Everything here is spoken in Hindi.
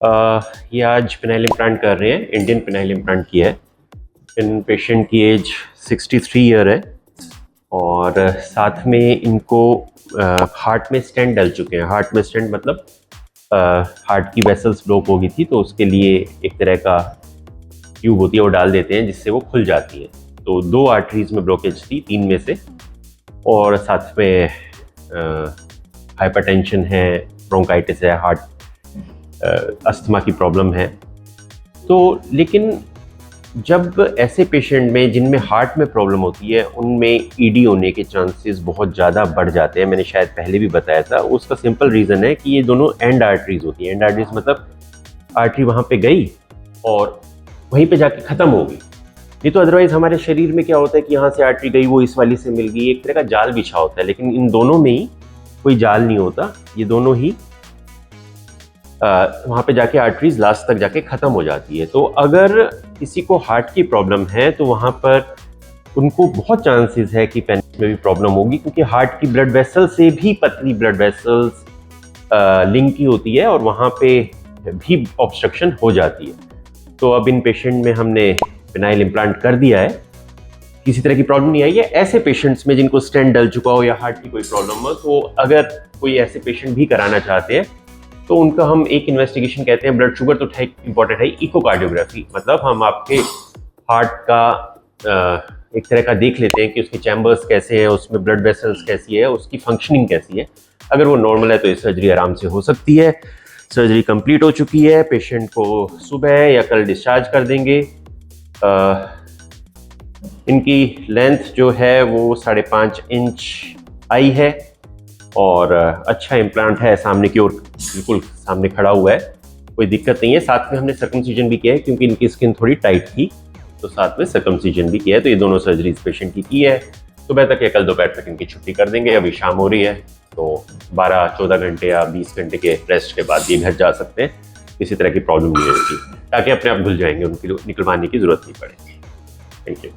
ये आज पिनाइल इम्प्लांट कर रहे हैं, इंडियन पिनाइल इम्प्लांट की है। इन पेशेंट की एज 63 ईयर है और साथ में इनको हार्ट में स्टेंट डल चुके हैं। हार्ट में स्टेंट मतलब हार्ट की वेसल्स ब्लॉक हो गई थी, तो उसके लिए एक तरह का ट्यूब होती है, वो डाल देते हैं जिससे वो खुल जाती है। तो 2 आर्टरीज में ब्लॉकेज थी 3 में से, और साथ में हाइपरटेंशन है, ब्रोंकाइटिस है, हार्ट अस्थमा की प्रॉब्लम है। तो लेकिन जब ऐसे पेशेंट में जिनमें हार्ट में प्रॉब्लम होती है, उनमें ईडी होने के चांसेस बहुत ज़्यादा बढ़ जाते हैं। मैंने शायद पहले भी बताया था। उसका सिंपल रीज़न है कि ये दोनों एंड आर्टरीज होती हैं। एंड आर्टरीज मतलब आर्टरी वहाँ पे गई और वहीं पे जाके ख़त्म हो गई। नहीं तो अदरवाइज़ हमारे शरीर में क्या होता है कि यहाँ से आर्टरी गई, वो इस वाली से मिल गई, एक तरह का जाल बिछा होता है। लेकिन इन दोनों में ही कोई जाल नहीं होता, ये दोनों ही वहाँ पे जाके आर्टरीज लास्ट तक जाके ख़त्म हो जाती है। तो अगर किसी को हार्ट की प्रॉब्लम है तो वहाँ पर उनको बहुत चांसेस है कि पेनिस में भी प्रॉब्लम होगी, क्योंकि हार्ट की ब्लड वेसल से भी पतली ब्लड वेसल्स लिंक की होती है और वहाँ पे भी ऑब्स्ट्रक्शन हो जाती है। तो अब इन पेशेंट में हमने पिनाइल इम्प्लांट कर दिया है, किसी तरह की प्रॉब्लम नहीं आई है। ऐसे पेशेंट्स में जिनको स्टेंट डल चुका हो या हार्ट की कोई प्रॉब्लम हो, तो अगर कोई ऐसे पेशेंट भी कराना चाहते हैं तो उनका हम एक इन्वेस्टिगेशन कहते हैं, ब्लड शुगर तो इंपॉर्टेंट है, इकोकार्डियोग्राफी मतलब हम आपके हार्ट का एक तरह का देख लेते हैं कि उसके चैम्बर्स कैसे हैं, उसमें ब्लड वेसल्स कैसी है, उसकी फंक्शनिंग कैसी है। अगर वो नॉर्मल है तो ये सर्जरी आराम से हो सकती है। सर्जरी कंप्लीट हो चुकी है, पेशेंट को सुबह या कल डिस्चार्ज कर देंगे। इनकी लेंथ जो है वो 5.5 इंच आई है और अच्छा इम्प्लांट है, सामने की ओर बिल्कुल सामने खड़ा हुआ है, कोई दिक्कत नहीं है। साथ में हमने सर्कमसिजन भी किया है, क्योंकि इनकी स्किन थोड़ी टाइट थी, तो साथ में सर्कमसिजन भी किया है। तो ये दोनों सर्जरीज पेशेंट की है। सुबह तक या कल दोपहर तक इनकी छुट्टी कर देंगे। अभी शाम हो रही है, तो 12-14 घंटे या 20 घंटे के रेस्ट के बाद ये घर जा सकते हैं। किसी तरह की प्रॉब्लम नहीं होगी, ताकि अपने आप घुल जाएंगे, उनकी निकलवाने की जरूरत नहीं पड़ेगी। Thank you.